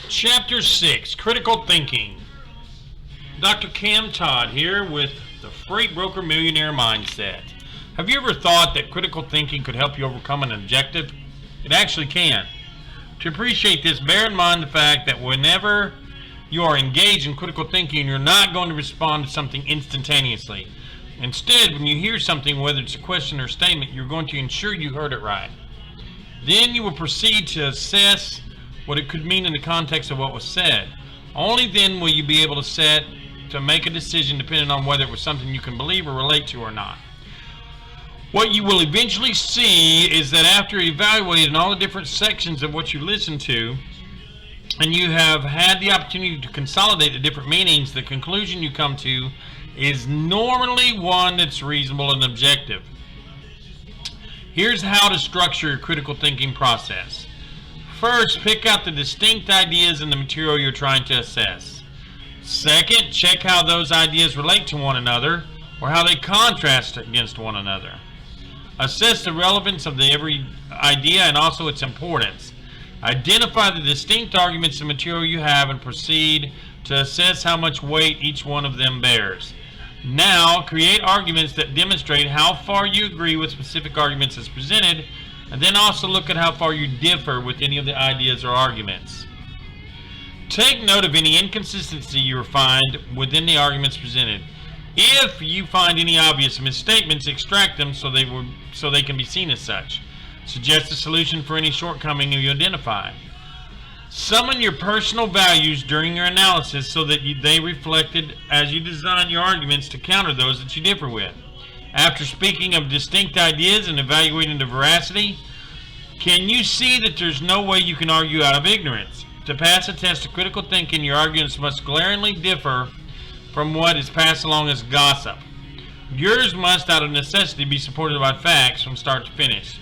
Chapter 6, Critical Thinking. Dr. Cam Todd here with the Freight Broker Millionaire Mindset. Have you ever thought that critical thinking could help you overcome an objective? It actually can. To appreciate this, bear in mind the fact that whenever you are engaged in critical thinking, you're not going to respond to something instantaneously. Instead, when you hear something, whether it's a question or statement, you're going to ensure you heard it right. Then you will proceed to assess what it could mean in the context of what was said. Only then will you be able to make a decision depending on whether it was something you can believe or relate to or not. What you will eventually see is that after evaluating all the different sections of what you listen to, and you have had the opportunity to consolidate the different meanings, the conclusion you come to is normally one that's reasonable and objective. Here's how to structure your critical thinking process. First, pick out the distinct ideas in the material you're trying to assess. Second, check how those ideas relate to one another or how they contrast against one another. Assess the relevance of every idea and also its importance. Identify the distinct arguments in the material you have and proceed to assess how much weight each one of them bears. Now, create arguments that demonstrate how far you agree with specific arguments as presented, and then also look at how far you differ with any of the ideas or arguments. Take note of any inconsistency you find within the arguments presented. If you find any obvious misstatements, extract them so they can be seen as such. Suggest a solution for any shortcoming you identify. Summon your personal values during your analysis so that they reflected as you design your arguments to counter those that you differ with. After speaking of distinct ideas and evaluating the veracity, can you see that there's no way you can argue out of ignorance? To pass a test of critical thinking, your arguments must glaringly differ from what is passed along as gossip. Yours must, out of necessity, be supported by facts from start to finish.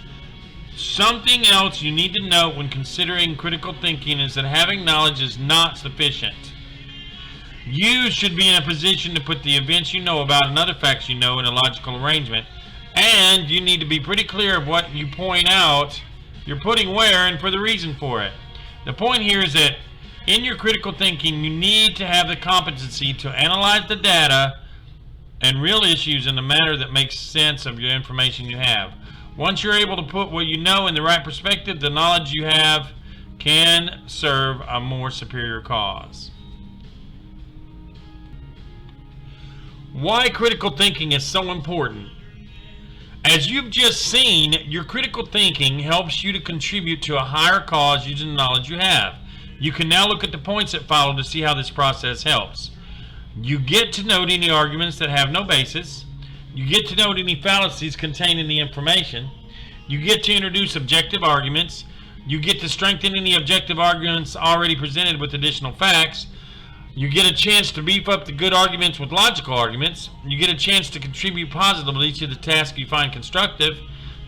Something else you need to note when considering critical thinking is that having knowledge is not sufficient. You should be in a position to put the events you know about and other facts you know in a logical arrangement, and you need to be pretty clear of what you point out you're putting where and for the reason for it. The point here is that in your critical thinking, you need to have the competency to analyze the data and real issues in a manner that makes sense of your information you have. Once you're able to put what you know in the right perspective, the knowledge you have can serve a more superior cause. Why critical thinking is so important. As you've just seen, your critical thinking helps you to contribute to a higher cause using the knowledge you have. You can now look at the points that follow to see how this process helps. You get to note any arguments that have no basis. You get to note any fallacies contained in the information. You get to introduce objective arguments. You get to strengthen any objective arguments already presented with additional facts. You get a chance to beef up the good arguments with logical arguments. You get a chance to contribute positively to the task you find constructive.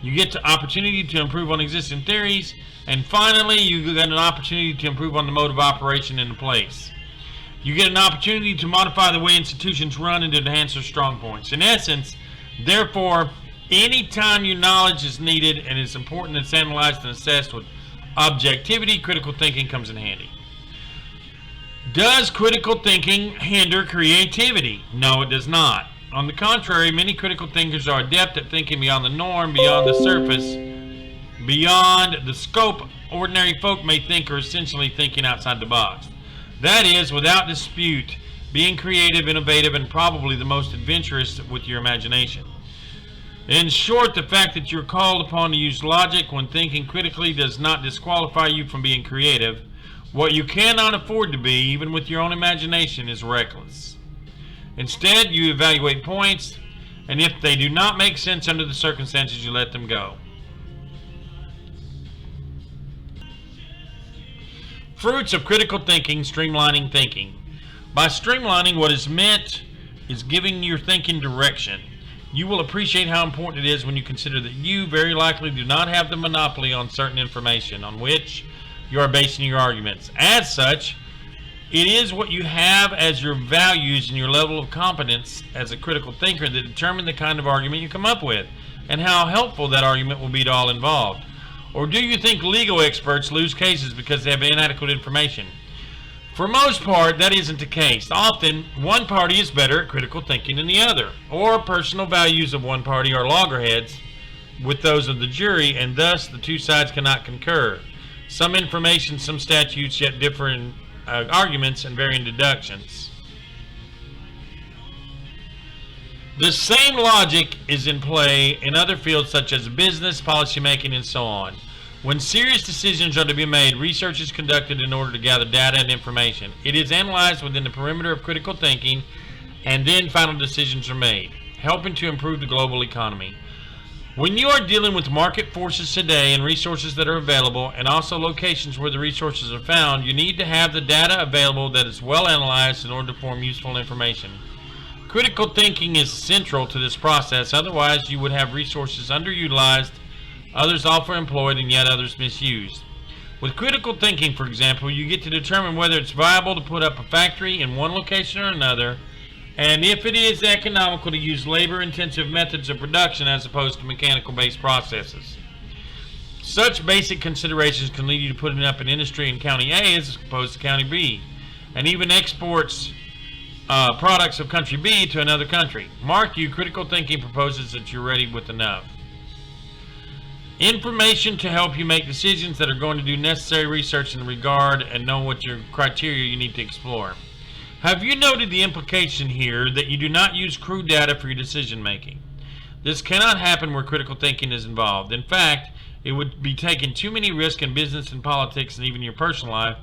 You get the opportunity to improve on existing theories. And finally, you get an opportunity to improve on the mode of operation in the place. You get an opportunity to modify the way institutions run and to enhance their strong points. In essence, therefore, anytime your knowledge is needed and it's important it's analyzed and assessed with objectivity, critical thinking comes in handy. Does critical thinking hinder creativity? No, it does not. On the contrary, many critical thinkers are adept at thinking beyond the norm, beyond the surface, beyond the scope ordinary folk may think are essentially thinking outside the box. That is, without dispute, being creative, innovative, and probably the most adventurous with your imagination. In short, the fact that you're called upon to use logic when thinking critically does not disqualify you from being creative. What you cannot afford to be, even with your own imagination, is reckless. Instead, you evaluate points, and if they do not make sense under the circumstances, you let them go. Fruits of critical thinking, streamlining thinking. By streamlining, what is meant is giving your thinking direction. You will appreciate how important it is when you consider that you very likely do not have the monopoly on certain information on which you are basing your arguments. As such, it is what you have as your values and your level of competence as a critical thinker that determine the kind of argument you come up with and how helpful that argument will be to all involved. Or do you think legal experts lose cases because they have inadequate information? For most part, that isn't the case. Often, one party is better at critical thinking than the other, or personal values of one party are loggerheads with those of the jury, and thus the two sides cannot concur. Some information, some statutes, yet different arguments and varying deductions. The same logic is in play in other fields such as business, policymaking, and so on. When serious decisions are to be made, research is conducted in order to gather data and information. It is analyzed within the perimeter of critical thinking, and then final decisions are made, helping to improve the global economy. When you are dealing with market forces today and resources that are available, and also locations where the resources are found, you need to have the data available that is well analyzed in order to form useful information. Critical thinking is central to this process, otherwise you would have resources underutilized, others overemployed, and yet others misused. With critical thinking, for example, you get to determine whether it's viable to put up a factory in one location or another, and if it is economical to use labor-intensive methods of production as opposed to mechanical-based processes. Such basic considerations can lead you to putting up an industry in County A as opposed to County B, and even exports products of Country B to another country. Mark you, critical thinking proposes that you're ready with enough information to help you make decisions that are going to do necessary research in regard and know what your criteria you need to explore. Have you noted the implication here that you do not use crude data for your decision making? This cannot happen where critical thinking is involved. In fact, it would be taking too many risks in business and politics and even your personal life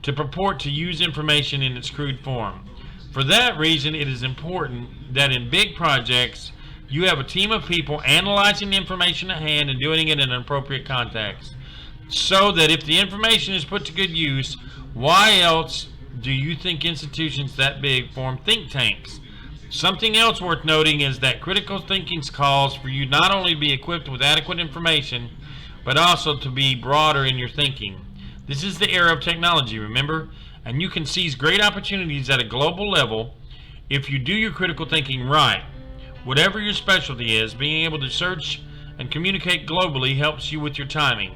to purport to use information in its crude form. For that reason, it is important that in big projects, you have a team of people analyzing the information at hand and doing it in an appropriate context. So that if the information is put to good use, why else do you think institutions that big form think tanks? Something else worth noting is that critical thinking calls for you not only to be equipped with adequate information, but also to be broader in your thinking. This is the era of technology, remember? And you can seize great opportunities at a global level if you do your critical thinking right. Whatever your specialty is, being able to search and communicate globally helps you with your timing.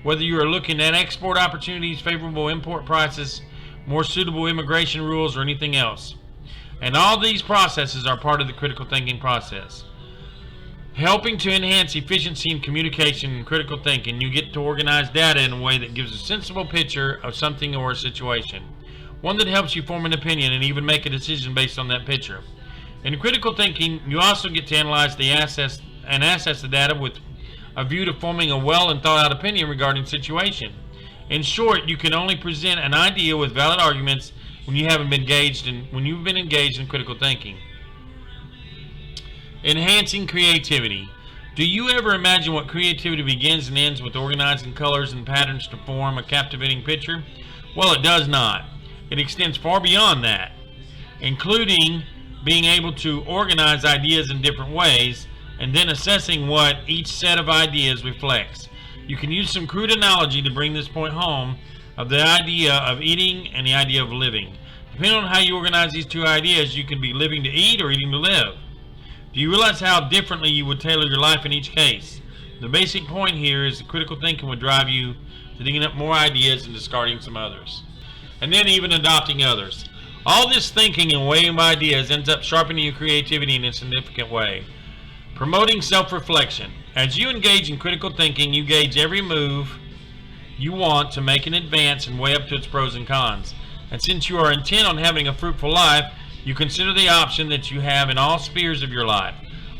Whether you are looking at export opportunities, favorable import prices, more suitable immigration rules, or anything else. And all these processes are part of the critical thinking process. Helping to enhance efficiency in communication and critical thinking, you get to organize data in a way that gives a sensible picture of something or a situation. One that helps you form an opinion and even make a decision based on that picture. In critical thinking, you also get to analyze the assess the data with a view to forming a well and thought out opinion regarding the situation. In short, you can only present an idea with valid arguments when you've been engaged in critical thinking. Enhancing creativity. Do you ever imagine what creativity begins and ends with organizing colors and patterns to form a captivating picture? Well, it does not. It extends far beyond that, including being able to organize ideas in different ways and then assessing what each set of ideas reflects. You can use some crude analogy to bring this point home of the idea of eating and the idea of living. Depending on how you organize these two ideas, you can be living to eat or eating to live. Do you realize how differently you would tailor your life in each case? The basic point here is that critical thinking would drive you to digging up more ideas and discarding some others, and then even adopting others. All this thinking and weighing of ideas ends up sharpening your creativity in a significant way. Promoting self-reflection. As you engage in critical thinking, you gauge every move you want to make in advance and weigh up to its pros and cons. And since you are intent on having a fruitful life, you consider the option that you have in all spheres of your life.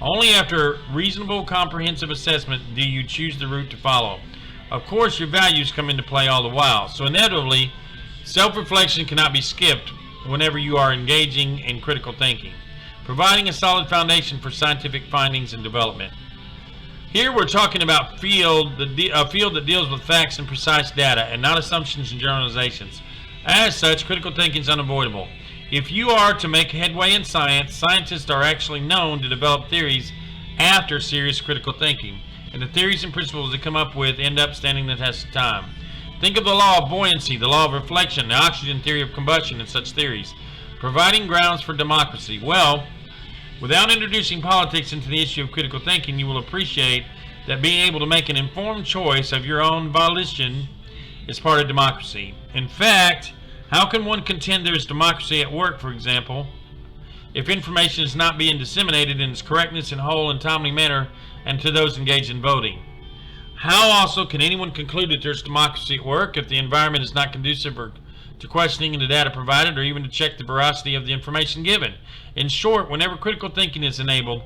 Only after reasonable, comprehensive assessment do you choose the route to follow. Of course, your values come into play all the while, so inevitably, self-reflection cannot be skipped whenever you are engaging in critical thinking, providing a solid foundation for scientific findings and development. Here we're talking about a field that deals with facts and precise data and not assumptions and generalizations. As such, critical thinking is unavoidable. If you are to make headway in science, scientists are actually known to develop theories after serious critical thinking, and the theories and principles they come up with end up standing the test of time. Think of the law of buoyancy, the law of reflection, the oxygen theory of combustion, and such theories, providing grounds for democracy. Well, without introducing politics into the issue of critical thinking, you will appreciate that being able to make an informed choice of your own volition is part of democracy. In fact, how can one contend there is democracy at work, for example, if information is not being disseminated in its correctness in whole and timely manner and to those engaged in voting? How also can anyone conclude that there's democracy at work if the environment is not conducive to questioning the data provided or even to check the veracity of the information given? In short, whenever critical thinking is enabled,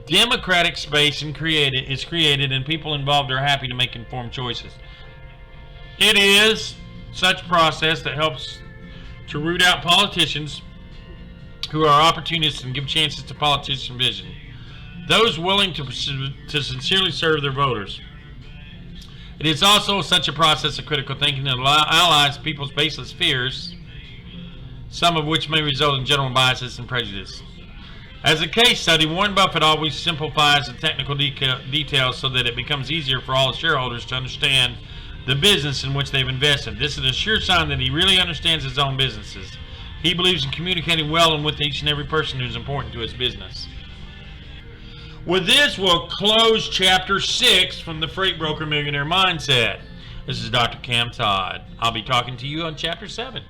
democratic space is created and people involved are happy to make informed choices. It is such process that helps to root out politicians who are opportunists and give chances to politician vision, those willing to sincerely serve their voters. It is also such a process of critical thinking that allies people's baseless fears, some of which may result in general biases and prejudice. As a case study, Warren Buffett always simplifies the technical details so that it becomes easier for all shareholders to understand the business in which they've invested. This is a sure sign that he really understands his own businesses. He believes in communicating well and with each and every person who's important to his business. With this, we'll close Chapter 6 from the Freight Broker Millionaire Mindset. This is Dr. Cam Todd. I'll be talking to you on Chapter 7.